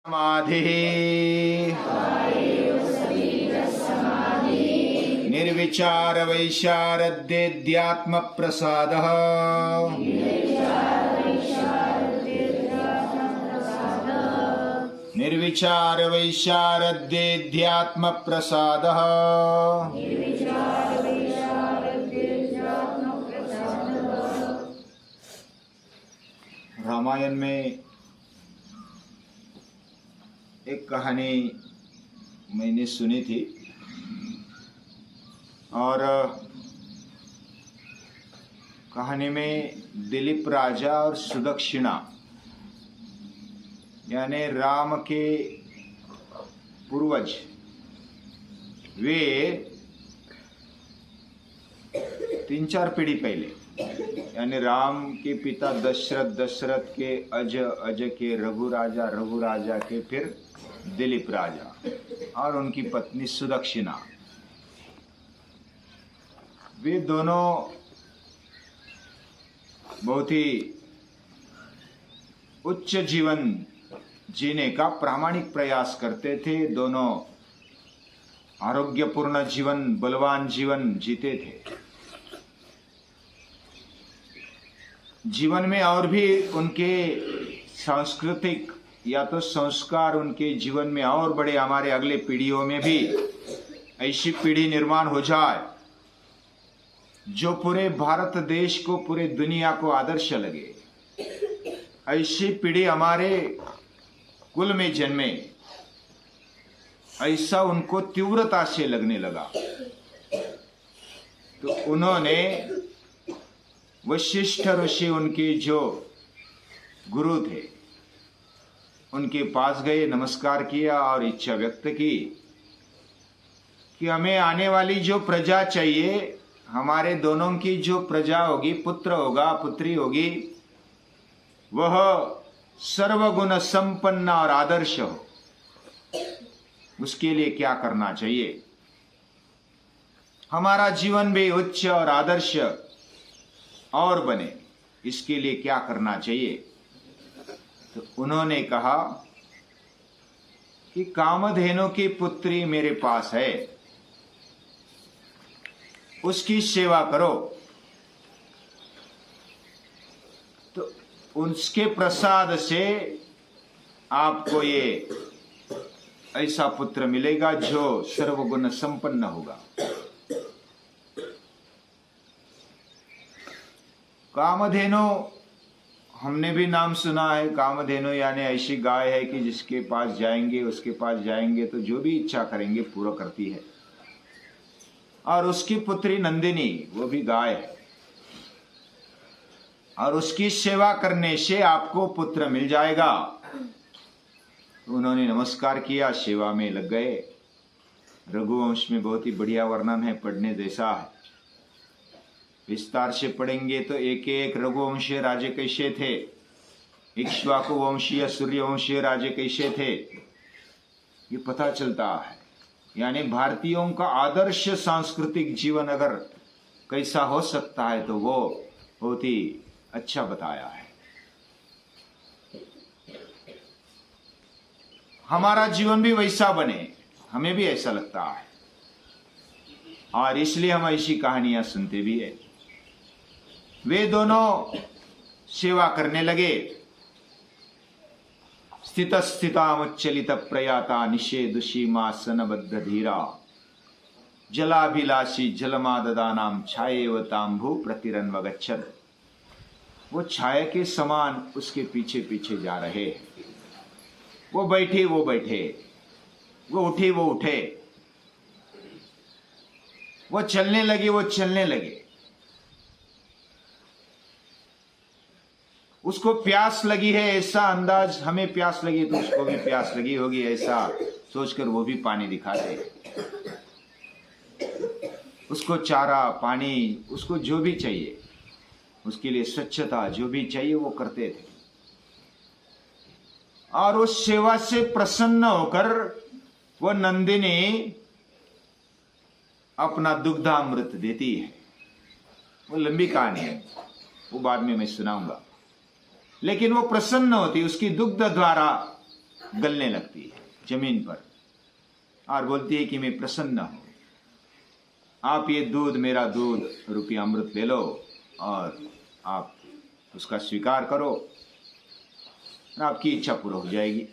समाधिः निर्विचार वैशारद्येध्यात्म प्रसादः निर्विचार वैशारद्येध्यात्म प्रसादः। रामायण में एक कहानी मैंने सुनी थी और कहानी में दिलीप राजा और सुदक्षिणा यानी राम के पूर्वज वे 3-4 पीढ़ी पहले यानी राम के पिता दशरथ के अज के रघु राजा के फिर दिलीप राजा और उनकी पत्नी सुदक्षिणा, वे दोनों बहुत ही उच्च जीवन जीने का प्रामाणिक प्रयास करते थे। दोनों आरोग्यपूर्ण जीवन, बलवान जीवन जीते थे। जीवन में और भी उनके सांस्कृतिक या तो संस्कार उनके जीवन में और बड़े, हमारे अगले पीढ़ियों में भी ऐसी पीढ़ी निर्माण हो जाए जो पूरे भारत देश को, पूरे दुनिया को आदर्श लगे। ऐसी पीढ़ी हमारे कुल में जन्मे, ऐसा उनको तीव्रता से लगने लगा। तो उन्होंने वशिष्ठ ऋषि, उनके जो गुरु थे, उनके पास गए, नमस्कार किया और इच्छा व्यक्त की कि हमें आने वाली जो प्रजा चाहिए, हमारे दोनों की जो प्रजा होगी, पुत्र होगा, पुत्री होगी, वह सर्वगुण संपन्न और आदर्श हो। उसके लिए क्या करना चाहिए? हमारा जीवन भी उच्च और आदर्श और बने, इसके लिए क्या करना चाहिए? तो उन्होंने कहा कि कामधेनु की पुत्री मेरे पास है, उसकी सेवा करो। तो उसके प्रसाद से आपको ये ऐसा पुत्र मिलेगा जो सर्वगुण संपन्न होगा। कामधेनु हमने भी नाम सुना है। कामधेनु यानी ऐसी गाय है कि जिसके पास जाएंगे, उसके पास जाएंगे तो जो भी इच्छा करेंगे पूरा करती है। और उसकी पुत्री नंदिनी, वो भी गाय है, और उसकी सेवा करने से आपको पुत्र मिल जाएगा। उन्होंने नमस्कार किया, सेवा में लग गए। रघुवंश में बहुत ही बढ़िया वर्णन है, पढ़ने जैसा है। विस्तार से पढ़ेंगे तो एक एक रघुवंशीय राजे कैसे थे, इक्ष्वाकु वंशीय, सूर्यवंशीय राजे कैसे थे, ये पता चलता है। यानी भारतीयों का आदर्श सांस्कृतिक जीवन अगर कैसा हो सकता है तो वो बहुत ही अच्छा बताया है। हमारा जीवन भी वैसा बने, हमें भी ऐसा लगता है, और इसलिए हम ऐसी कहानियां सुनते भी है। वे दोनों सेवा करने लगे। स्थित स्थितामुच्चलित प्रयाता निषेदुषीमासनबद्ध धीरा जलाभिलाषी जलमाददानाम छायेवतांभू प्रतिरन्वगच्छत्। वो छाया के समान उसके पीछे पीछे जा रहे हैं। वो बैठे, वो बैठे, वो उठे, वो उठे, वो चलने लगे, वो चलने लगे। उसको प्यास लगी है, ऐसा अंदाज, हमें प्यास लगी तो उसको भी प्यास लगी होगी, ऐसा सोचकर वो भी पानी दिखाते। उसको चारा, पानी, उसको जो भी चाहिए, उसके लिए स्वच्छता जो भी चाहिए वो करते थे। और उस सेवा से प्रसन्न होकर वो नंदिनी अपना दुग्धामृत देती है। वो लंबी कहानी है, वो बाद में मैं सुनाऊंगा। लेकिन वो प्रसन्न होती, उसकी दुग्ध द्वारा गलने लगती है जमीन पर और बोलती है कि मैं प्रसन्न हूं, आप ये दूध, मेरा दूध रूपी अमृत ले लो और आप उसका स्वीकार करो और आपकी इच्छा पूरी हो जाएगी।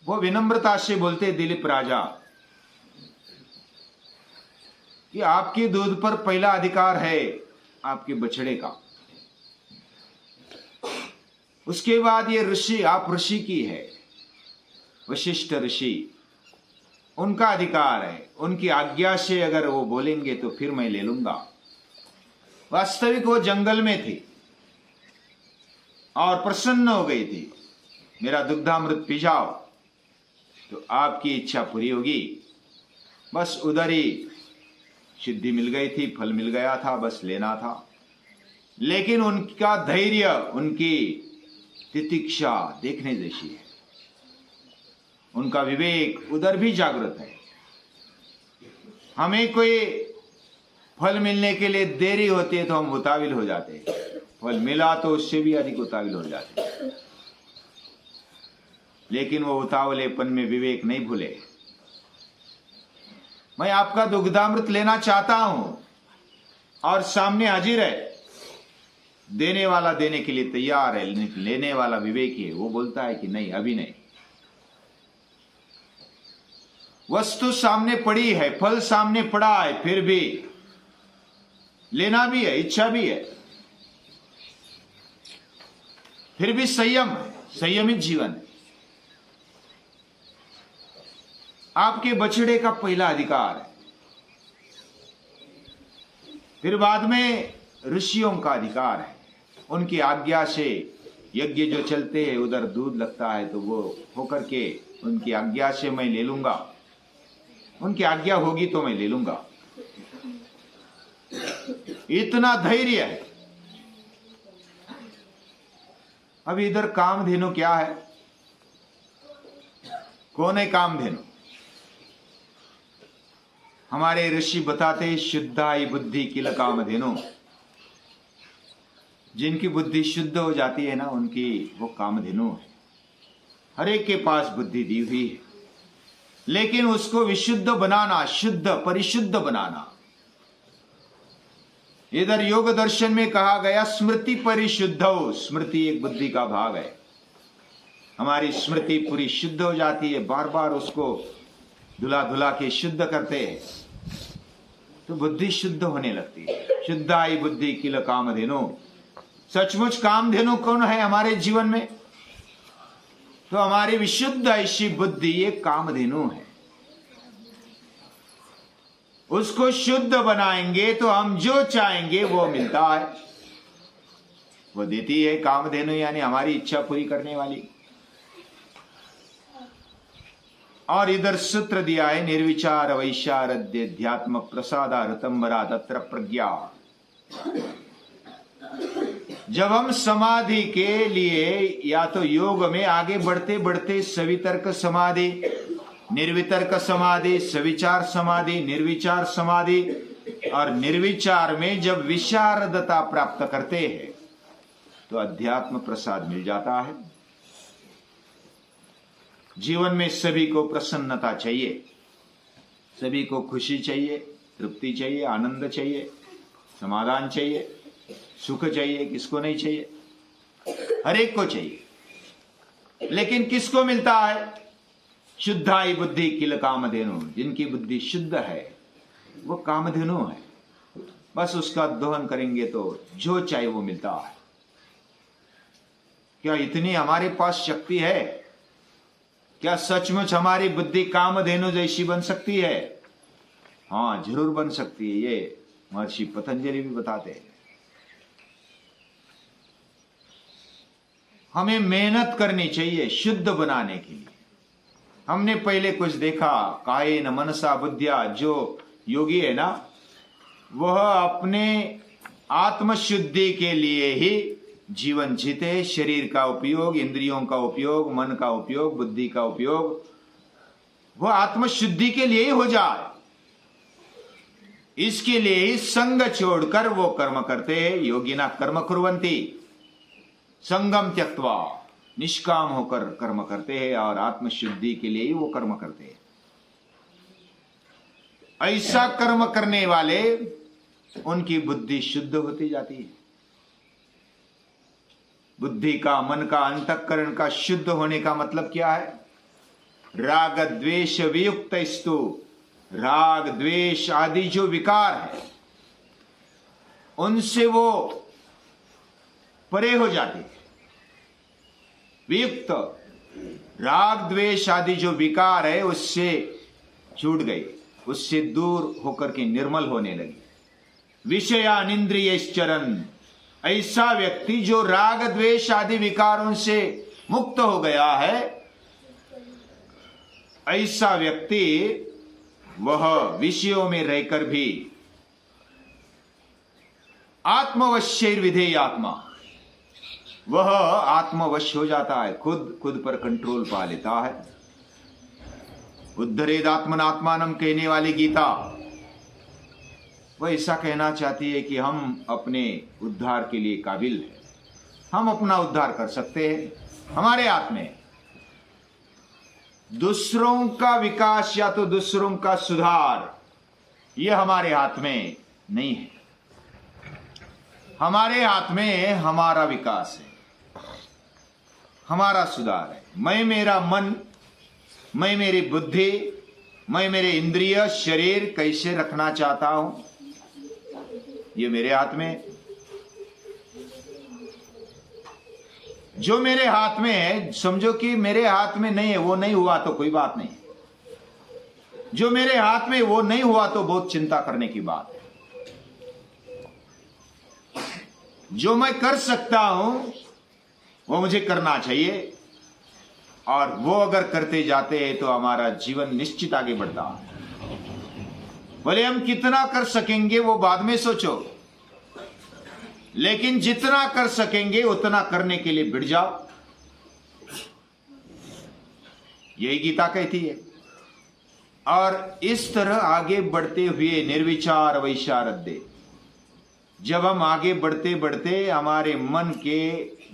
वो विनम्रता से बोलते दिलीप राजा कि आपके दूध पर पहला अधिकार है आपके बछड़े का, उसके बाद ये ऋषि, आप ऋषि की है, वशिष्ठ ऋषि, उनका अधिकार है, उनकी आज्ञा से अगर वो बोलेंगे तो फिर मैं ले लूंगा। वास्तविक वो जंगल में थी और प्रसन्न हो गई थी, मेरा दुग्धामृत पी जाओ तो आपकी इच्छा पूरी होगी। बस उधर ही सिद्धि मिल गई थी, फल मिल गया था, बस लेना था। लेकिन उनका धैर्य, उनकी तितिक्षा देखने जैसी है, उनका विवेक उधर भी जागृत है। हमें कोई फल मिलने के लिए देरी होती है तो हम उताविल हो जाते हैं, फल मिला तो उससे भी अधिक उताविल हो जाते हैं। लेकिन वो उतावलेपन में विवेक नहीं भूले। मैं आपका दुग्धामृत लेना चाहता हूं और सामने हाजिर है, देने वाला देने के लिए तैयार है, लेने वाला विवेकी है, वो बोलता है कि नहीं, अभी नहीं। वस्तु सामने पड़ी है, फल सामने पड़ा है, फिर भी लेना भी है, इच्छा भी है, फिर भी संयम है, संयमित जीवन है। आपके बछड़े का पहला अधिकार है, फिर बाद में ऋषियों का अधिकार है। उनकी आज्ञा से यज्ञ जो चलते हैं उधर दूध लगता है तो वो होकर के उनकी आज्ञा से मैं ले लूंगा, उनकी आज्ञा होगी तो मैं ले लूंगा, इतना धैर्य है। अब इधर कामधेनु क्या है? कौन है कामधेनु? हमारे ऋषि बताते शुद्धाई बुद्धि किल कामधेनु। जिनकी बुद्धि शुद्ध हो जाती है ना, उनकी वो कामधेनु है। हर एक के पास बुद्धि दी हुई है, लेकिन उसको विशुद्ध बनाना, शुद्ध परिशुद्ध बनाना। इधर योग दर्शन में कहा गया स्मृति परिशुद्ध। स्मृति एक बुद्धि का भाग है। हमारी स्मृति पूरी शुद्ध हो जाती है, बार बार उसको धुला धुला के शुद्ध करते हैं तो बुद्धि शुद्ध होने लगती है। शुद्धाई बुद्धि किल कामधेनु। सचमुच कामधेनु कौन है हमारे जीवन में? तो हमारी विशुद्ध ऐसी बुद्धि ये कामधेनु है। उसको शुद्ध बनाएंगे तो हम जो चाहेंगे वो मिलता है, वो देती है कामधेनु, यानी हमारी इच्छा पूरी करने वाली। और इधर सूत्र दिया है निर्विचार वैशारद्य ध्यात्म प्रसादा ऋतंबरा तत्र प्रज्ञा। जब हम समाधि के लिए या तो योग में आगे बढ़ते बढ़ते सवितर्क समाधि, निर्वितर्क समाधि, सविचार समाधि, निर्विचार समाधि और निर्विचार में जब विशारदता प्राप्त करते हैं तो अध्यात्म प्रसाद मिल जाता है। जीवन में सभी को प्रसन्नता चाहिए, सभी को खुशी चाहिए, तृप्ति चाहिए, आनंद चाहिए, समाधान चाहिए, सुख चाहिए। किसको नहीं चाहिए? हर एक को चाहिए। लेकिन किसको मिलता है? शुद्धाई बुद्धि किल कामधेनु। जिनकी बुद्धि शुद्ध है वो कामधेनु है। बस उसका दोहन करेंगे तो जो चाहे वो मिलता है। क्या इतनी हमारे पास शक्ति है? क्या सचमुच हमारी बुद्धि कामधेनु जैसी बन सकती है? हाँ, जरूर बन सकती है। ये महर्षि पतंजलि भी बताते हैं। हमें मेहनत करनी चाहिए शुद्ध बनाने के लिए। हमने पहले कुछ देखा, कायेन मनसा बुद्धिया, जो योगी है ना, वह अपने आत्मशुद्धि के लिए ही जीवन जीते। शरीर का उपयोग, इंद्रियों का उपयोग, मन का उपयोग, बुद्धि का उपयोग वह आत्मशुद्धि के लिए ही हो जाए, इसके लिए ही संग छोड़कर वो कर्म करते हैं। योगिना कर्म कुर्वन्ति संगम त्यक्त्वा। निष्काम होकर कर्म करते हैं और आत्मशुद्धि के लिए ही वो कर्म करते हैं। ऐसा कर्म करने वाले उनकी बुद्धि शुद्ध होती जाती है। बुद्धि का, मन का, अंतःकरण का शुद्ध होने का मतलब क्या है? राग द्वेष वियुक्त स्तु, राग द्वेष आदि जो विकार है उनसे वो परे हो जाती है। वियुक्त, राग द्वेष आदि जो विकार है उससे छूट गई, उससे दूर होकर के निर्मल होने लगी। विषयानिंद्रियश्चरन्, ऐसा व्यक्ति जो राग द्वेष आदि विकारों से मुक्त हो गया है, ऐसा व्यक्ति वह विषयों में रहकर भी आत्मवश्यैर विधेय आत्मा, वह आत्मवश हो जाता है, खुद पर कंट्रोल पा लेता है। उद्धरेद आत्मनात्मानम कहने वाली गीता वह ऐसा कहना चाहती है कि हम अपने उद्धार के लिए काबिल हैं, हम अपना उद्धार कर सकते हैं, हमारे हाथ में। दूसरों का विकास या तो दूसरों का सुधार यह हमारे हाथ में नहीं है। हमारे हाथ में हमारा विकास है, हमारा सुधार है। मैं मेरा मन, मैं मेरी बुद्धि, मैं मेरे इंद्रिय शरीर कैसे रखना चाहता हूं, ये मेरे हाथ में। जो मेरे हाथ में है, समझो कि मेरे हाथ में नहीं है, वो नहीं हुआ तो कोई बात नहीं। जो मेरे हाथ में वो नहीं हुआ तो बहुत चिंता करने की बात है। जो मैं कर सकता हूं वो मुझे करना चाहिए, और वो अगर करते जाते हैं तो हमारा जीवन निश्चित आगे बढ़ता है। बोले हम कितना कर सकेंगे वो बाद में सोचो, लेकिन जितना कर सकेंगे उतना करने के लिए भिड़ जाओ, यही गीता कहती है। और इस तरह आगे बढ़ते हुए निर्विचार वैशारद्य, जब हम आगे बढ़ते बढ़ते हमारे मन के,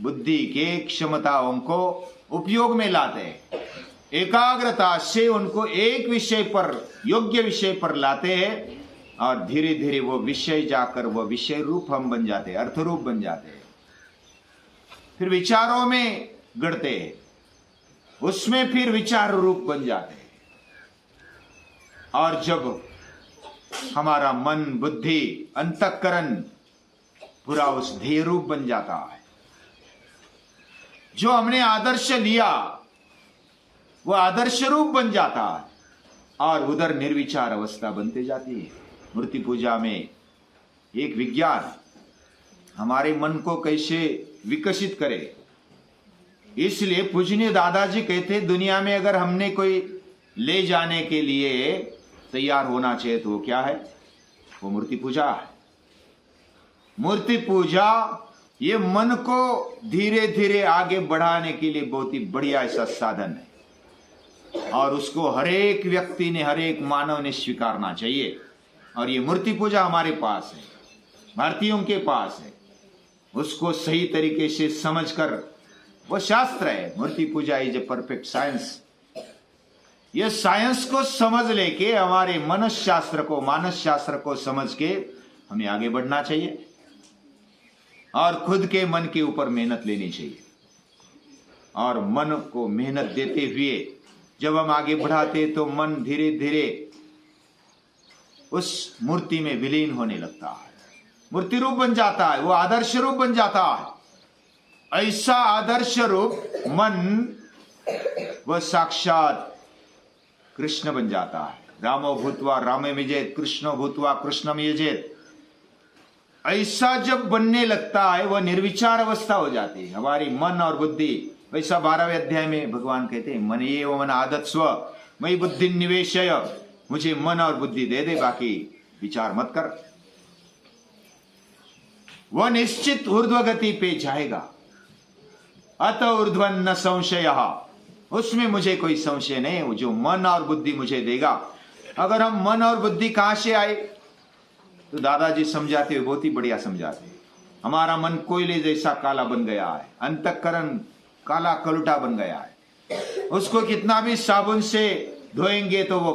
बुद्धि के क्षमताओं को उपयोग में लाते हैं, एकाग्रता से उनको एक विषय पर, योग्य विषय पर लाते हैं, और धीरे धीरे वो विषय जाकर वो विषय रूप हम बन जाते हैं, अर्थ रूप बन जाते हैं। फिर विचारों में गढ़ते हैं, उसमें फिर विचार रूप बन जाते हैं। और जब हमारा मन, बुद्धि, अंतःकरण पूरा उस ध्येय रूप बन जाता है, जो हमने आदर्श लिया वो आदर्श रूप बन जाता है, और उधर निर्विचार अवस्था बनती जाती है। मूर्ति पूजा में एक विज्ञान हमारे मन को कैसे विकसित करे, इसलिए पूजनीय दादाजी कहते दुनिया में अगर हमने कोई ले जाने के लिए तैयार होना चाहिए तो वो क्या है? वो मूर्ति पूजा है। मूर्ति पूजा ये मन को धीरे धीरे आगे बढ़ाने के लिए बहुत ही बढ़िया ऐसा साधन है, और उसको हर एक व्यक्ति ने, हर एक मानव ने स्वीकारना चाहिए। और ये मूर्ति पूजा हमारे पास है, भारतीयों के पास है, उसको सही तरीके से समझकर, वो शास्त्र है, मूर्ति पूजा इज ए परफेक्ट साइंस। ये साइंस को समझ लेके हमारे मनुष्य शास्त्र को, मानस शास्त्र को समझ के हमें आगे बढ़ना चाहिए, और खुद के मन के ऊपर मेहनत लेनी चाहिए। और मन को मेहनत देते हुए जब हम आगे बढ़ाते तो मन धीरे धीरे उस मूर्ति में विलीन होने लगता है, मूर्ति रूप बन जाता है, वो आदर्श रूप बन जाता है। ऐसा आदर्श रूप मन वह साक्षात कृष्ण बन जाता है। रामो भूत्वा रामे यजेत, कृष्णो भूत्वा कृष्णम यजेत। ऐसा जब बनने लगता है वह निर्विचार अवस्था हो जाती है हमारी मन और बुद्धि। वैसा 12वें अध्याय में भगवान कहते हैं मन ये मन आदत स्व मई बुद्धि निवेशय, मुझे मन और बुद्धि दे दे, बाकी विचार मत कर। वह निश्चित ऊर्ध्व गति पे जाएगा। अत ऊर्ध्वन न संशय, उसमें मुझे कोई संशय नहीं। वो जो मन और बुद्धि मुझे देगा। अगर हम मन और बुद्धि कहां से आए तो दादाजी समझाते हुए बहुत ही बढ़िया समझाते हैं। हमारा मन कोयले जैसा काला बन गया है, अंतःकरण काला कलुटा बन गया है। उसको कितना भी साबुन से धोएंगे तो वो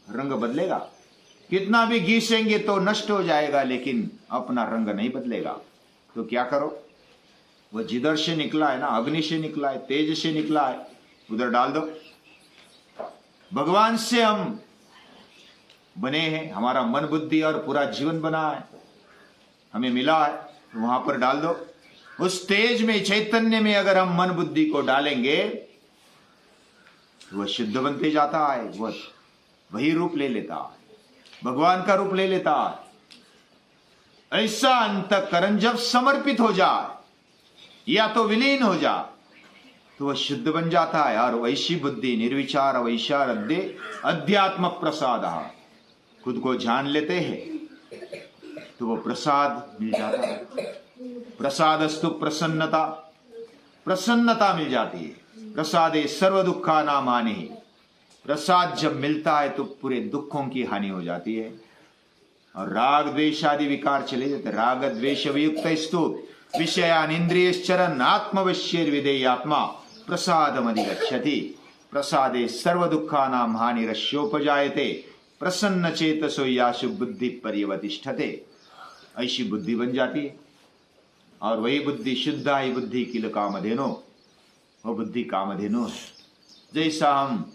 रंग बदलेगा, कितना भी घिसेंगे तो नष्ट हो जाएगा, लेकिन अपना रंग नहीं बदलेगा। तो क्या करो, वो जिधर से निकला है ना, अग्नि से निकला है, तेज से निकला है, उधर डाल दो। भगवान से हम बने हैं, हमारा मन बुद्धि और पूरा जीवन बना है, हमें मिला है, तो वहां पर डाल दो। उस तेज में, चैतन्य में अगर हम मन बुद्धि को डालेंगे तो वह शुद्ध बनते जाता है, वह वही रूप ले लेता है, भगवान का रूप ले लेता है। ऐसा अंतःकरण जब समर्पित हो जाए या तो विलीन हो जाए तो वह शुद्ध बन जाता है। और वैसी बुद्धि निर्विचार वैशारद्य अध्यात्म प्रसाद, खुद को जान लेते हैं तो वो प्रसाद मिल जाता है। प्रसादस्तु प्रसन्नता, प्रसन्नता मिल जाती है। प्रसादे सर्व दुखा नाम हानि, प्रसाद जब मिलता है तो पूरे दुखों की हानि हो जाती है और राग द्वेष आदि विकार चले जाते। राग द्वेष वियुक्त स्तु विषयान इंद्रियश्चरन् आत्मवश्येर विधेयात्मा प्रसादमधिगच्छति। प्रसादे सर्व दुखानां हानिरस्योपजायते प्रसन्न चेतसो यासु बुद्धि पर्यवतिष्ठते। ऐसी बुद्धि बन जाती है और वही बुद्धि शुद्धा ही बुद्धि किल कामधेनो, वो बुद्धि कामधेनु है। जैसा हम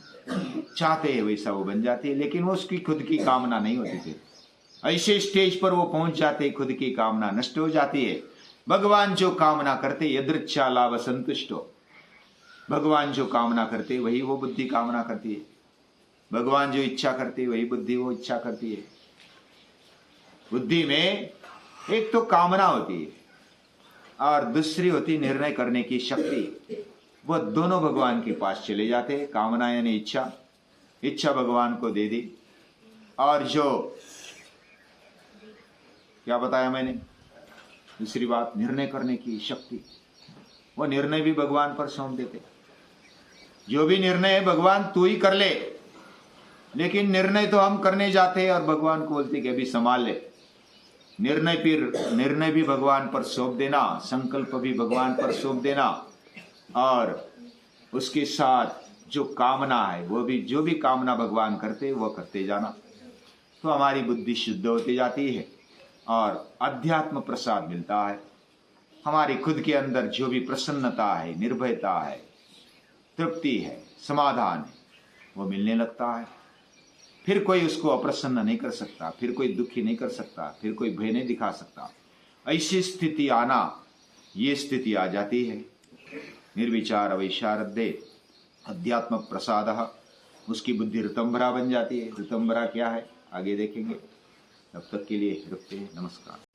चाहते हैं वैसा वो बन जाती है, लेकिन वो उसकी खुद की कामना नहीं होती थी। ऐसे स्टेज पर वो पहुंच जाते, खुद की कामना नष्ट हो जाती है। भगवान जो कामना करते, यदृच्छा लाभ संतुष्टो, भगवान जो कामना करते वही वो बुद्धि कामना करती है। भगवान जो इच्छा करते वही बुद्धि वो इच्छा करती है। बुद्धि में एक तो कामना होती है और दूसरी होती निर्णय करने की शक्ति। वो दोनों भगवान के पास चले जाते हैं। कामना यानी इच्छा, इच्छा भगवान को दे दी, और जो क्या बताया मैंने, दूसरी बात निर्णय करने की शक्ति, वो निर्णय भी भगवान पर सौंप देते। जो भी निर्णय है भगवान तू ही कर ले, लेकिन निर्णय तो हम करने जाते हैं और भगवान को बोलते कि अभी संभाल ले। निर्णय भी भगवान पर सौंप देना, संकल्प भी भगवान पर सौंप देना, और उसके साथ जो कामना है वो भी, जो भी कामना भगवान करते वो करते जाना। तो हमारी बुद्धि शुद्ध होती जाती है और अध्यात्म प्रसाद मिलता है। हमारी खुद के अंदर जो भी प्रसन्नता है, निर्भयता है, तृप्ति है, समाधान है, वो मिलने लगता है। फिर कोई उसको अप्रसन्न नहीं कर सकता, फिर कोई दुखी नहीं कर सकता, फिर कोई भय नहीं दिखा सकता। ऐसी स्थिति आना, ये स्थिति आ जाती है निर्विचार वैशारद्य अध्यात्म प्रसाद। उसकी बुद्धि ऋतंभरा बन जाती है। ऋतंभरा क्या है आगे देखेंगे, तब तक के लिए रुकते हैं। नमस्कार।